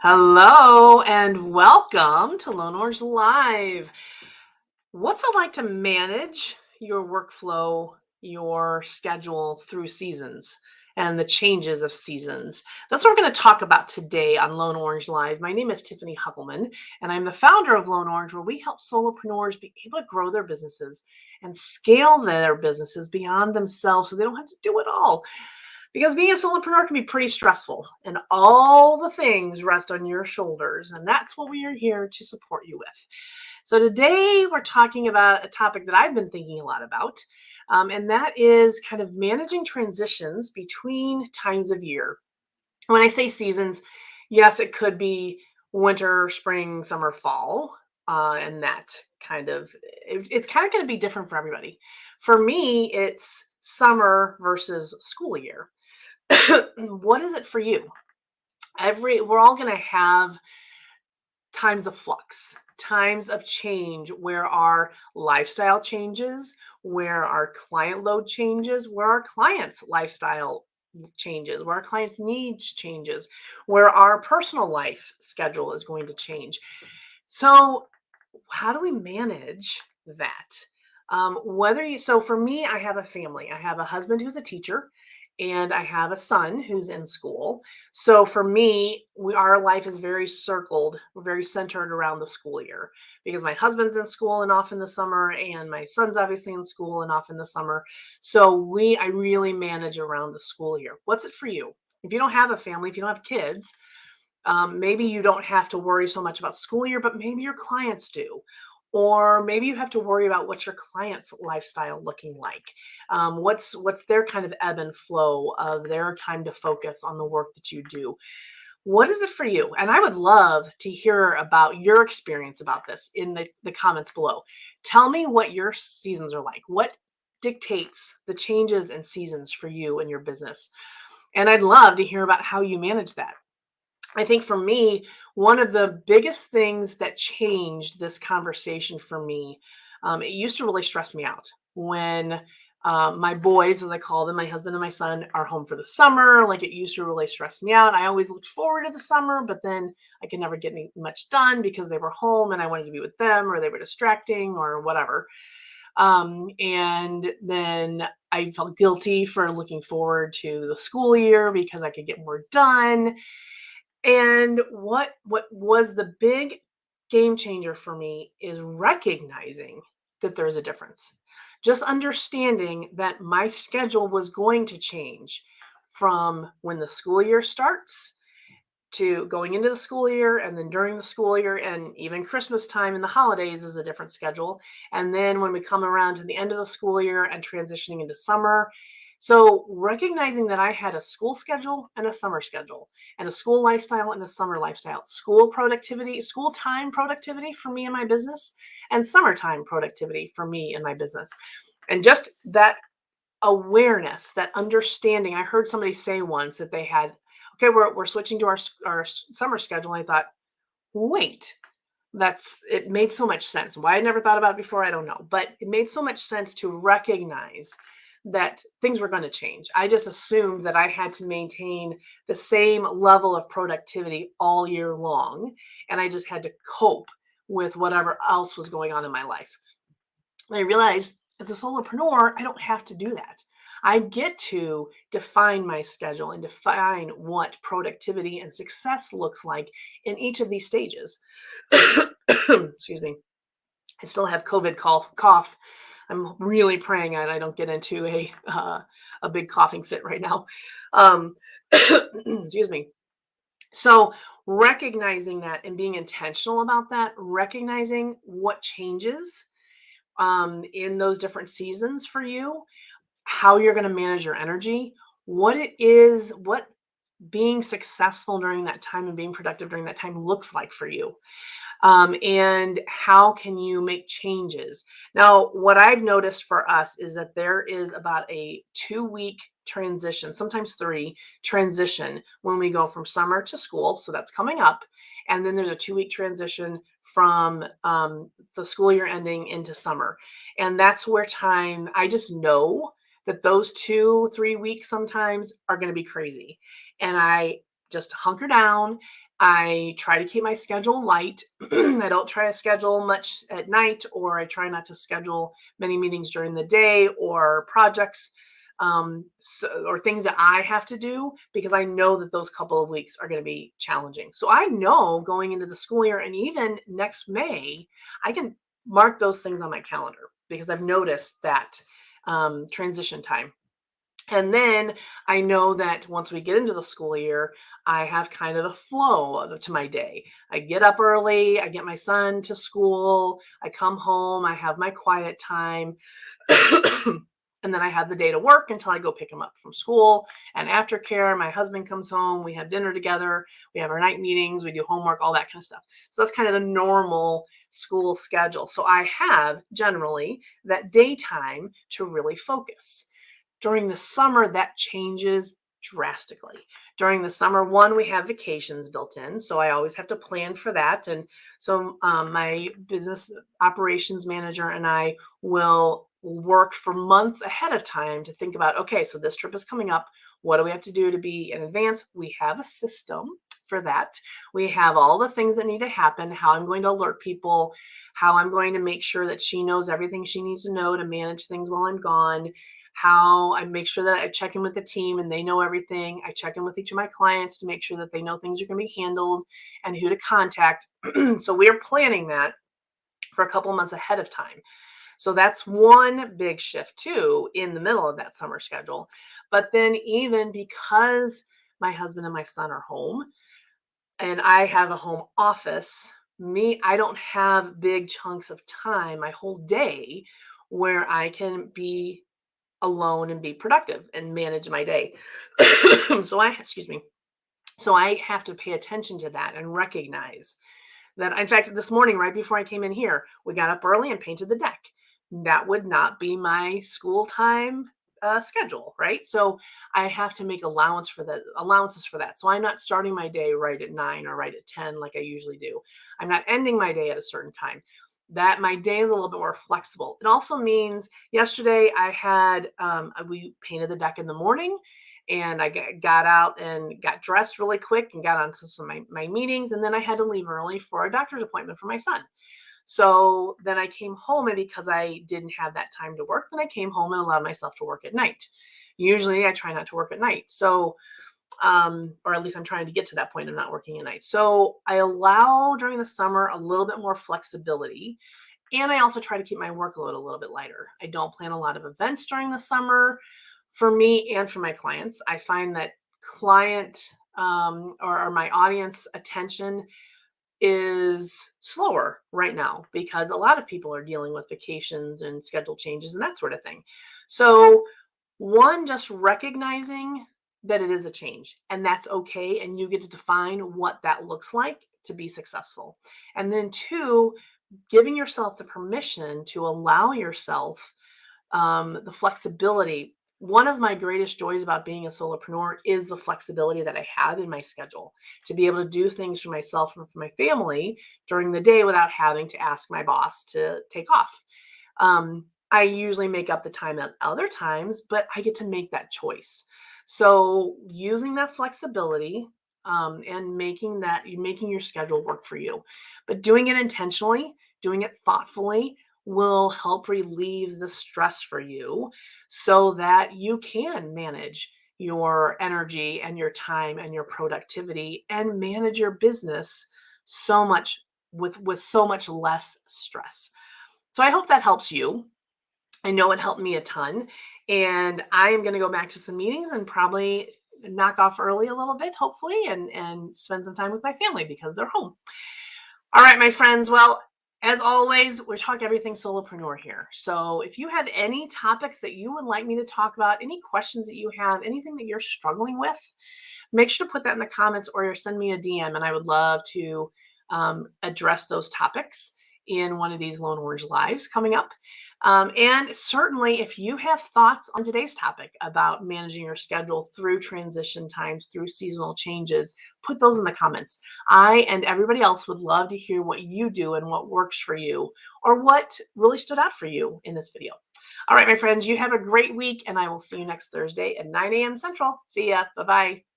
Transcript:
Hello and welcome to Lone Orange Live. What's it like to manage your workflow, your schedule through seasons and the changes of seasons? That's what we're going to talk about today on Lone Orange Live. My name is Tiffany Huppelman, and I'm the founder of Lone Orange, where we help solopreneurs be able to grow their businesses and scale their businesses beyond themselves so they don't have to do it all. Because being a solopreneur can be pretty stressful and all the things rest on your shoulders. And that's what we are here to support you with. So today we're talking about a topic that I've been thinking a lot about. And that is kind of managing transitions between times of year. When I say seasons, yes, it could be winter, spring, summer, fall. And that it's kind of going to be different for everybody. For me, it's summer versus school year. What is it for you? We're all going to have times of flux, times of change where our lifestyle changes, where our client load changes, where our clients' lifestyle changes, where our clients' needs changes, where our personal life schedule is going to change. So, how do we manage that? So for me, I have a family. I have a husband who's a teacher, and I have a son who's in school. So for me, our life is very circled, we're very centered around the school year because my husband's in school and off in the summer, and my son's obviously in school and off in the summer. So I really manage around the school year. What's it for you? If you don't have a family, if you don't have kids, maybe you don't have to worry so much about school year, but maybe your clients do. Or maybe you have to worry about what's your client's lifestyle looking like. What's their kind of ebb and flow of their time to focus on the work that you do. What is it for you? And I would love to hear about your experience about this in the comments below. Tell me what your seasons are like. What dictates the changes in seasons for you and your business? And I'd love to hear about how you manage that. I think for me, one of the biggest things that changed this conversation for me, it used to really stress me out when my boys, as I call them, my husband and my son, are home for the summer. Like it used to really stress me out. I always looked forward to the summer, but then I could never get much done because they were home and I wanted to be with them or they were distracting or whatever. And then I felt guilty for looking forward to the school year because I could get more done. And what was the big game changer for me is recognizing that there's a difference. Just understanding that my schedule was going to change from when the school year starts to going into the school year, and then during the school year, and even Christmas time and the holidays is a different schedule. And then when we come around to the end of the school year and transitioning into summer. So recognizing that I had a school schedule and a summer schedule, and a school lifestyle and a summer lifestyle, school productivity, school time productivity for me and my business, and summertime productivity for me and my business. And just that awareness, that understanding. I heard somebody say once that they had, okay, we're switching to our summer schedule. And I thought, wait, it made so much sense. Why I never thought about it before, I don't know. But it made so much sense to recognize that things were going to change. I just assumed that I had to maintain the same level of productivity all year long. And I just had to cope with whatever else was going on in my life. And I realized as a solopreneur, I don't have to do that. I get to define my schedule and define what productivity and success looks like in each of these stages. Excuse me. I still have COVID cough. I'm really praying I don't get into a big coughing fit right now. Um, excuse me. So recognizing that and being intentional about that, recognizing what changes in those different seasons for you, how you're going to manage your energy, what being successful during that time and being productive during that time looks like for you. And how can you make changes? Now, what I've noticed for us is that there is about a 2-week transition, sometimes 3 transition when we go from summer to school. So that's coming up. And then there's a 2-week transition from the school year ending into summer. And that's where I just know that those 2-3 weeks sometimes are going to be crazy. And I just hunker down I try to keep my schedule light. I don't try to schedule much at night, or I try not to schedule many meetings during the day or projects, or things that I have to do, because I know that those couple of weeks are going to be challenging. So I know going into the school year and even next May, I can mark those things on my calendar because I've noticed that transition time. And then I know that once we get into the school year, I have kind of a to my day. I get up early, I get my son to school, I come home, I have my quiet time. And then I have the day to work until I go pick him up from school and aftercare. My husband comes home, we have dinner together, we have our night meetings, we do homework, all that kind of stuff. So that's kind of the normal school schedule. So I have generally that daytime to really focus. During the summer, that changes drastically. During the summer, one, we have vacations built in, so I always have to plan for that. And so my business operations manager and I will work for months ahead of time to think about, okay, so this trip is coming up. What do we have to do to be in advance? We have a system for that. We have all the things that need to happen, how I'm going to alert people, how I'm going to make sure that she knows everything she needs to know to manage things while I'm gone, how I make sure that I check in with the team and they know everything. I check in with each of my clients to make sure that they know things are going to be handled and who to contact. So we're planning that for a couple of months ahead of time. So that's one big shift too in the middle of that summer schedule. But then even because my husband and my son are home and I have a home office, I don't have big chunks of time my whole day where I can be alone and be productive and manage my day. Excuse me. So I have to pay attention to that and recognize that. In fact, this morning, right before I came in here, we got up early and painted the deck. That would not be my school time schedule, right? So I have to make allowances for that. So I'm not starting my day right at 9 or right at 10 like I usually do. I'm not ending my day at a certain time. That my day is a little bit more flexible. It also means yesterday we painted the deck in the morning, and I got out and got dressed really quick and got onto some of my meetings. And then I had to leave early for a doctor's appointment for my son. So then I came home, and because I didn't have that time to work, then I came home and allowed myself to work at night. Usually I try not to work at night. So, or at least I'm trying to get to that point of not working at night. So I allow during the summer a little bit more flexibility. And I also try to keep my workload a little bit lighter. I don't plan a lot of events during the summer for me and for my clients. I find that client or my audience attention is slower right now because a lot of people are dealing with vacations and schedule changes and that sort of thing. So, one, just recognizing that it is a change and that's okay. And you get to define what that looks like to be successful. And then, two, giving yourself the permission to allow yourself the flexibility. One of my greatest joys about being a solopreneur is the flexibility that I have in my schedule to be able to do things for myself and for my family during the day without having to ask my boss to take off. I usually make up the time at other times, but I get to make that choice. So using that flexibility and making your schedule work for you, but doing it intentionally, doing it thoughtfully will help relieve the stress for you so that you can manage your energy and your time and your productivity and manage your business so much with so much less stress. So I hope that helps you. I know it helped me a ton. And I am going to go back to some meetings and probably knock off early a little bit, hopefully, and spend some time with my family because they're home. All right, my friends. Well, as always, we're talking everything solopreneur here. So if you have any topics that you would like me to talk about, any questions that you have, anything that you're struggling with, make sure to put that in the comments or send me a DM, and I would love to address those topics in one of these Lone Orange Lives coming up. And certainly, if you have thoughts on today's topic about managing your schedule through transition times, through seasonal changes, put those in the comments. I and everybody else would love to hear what you do and what works for you, or what really stood out for you in this video. All right, my friends, you have a great week, and I will see you next Thursday at 9 a.m. Central. See ya. Bye-bye.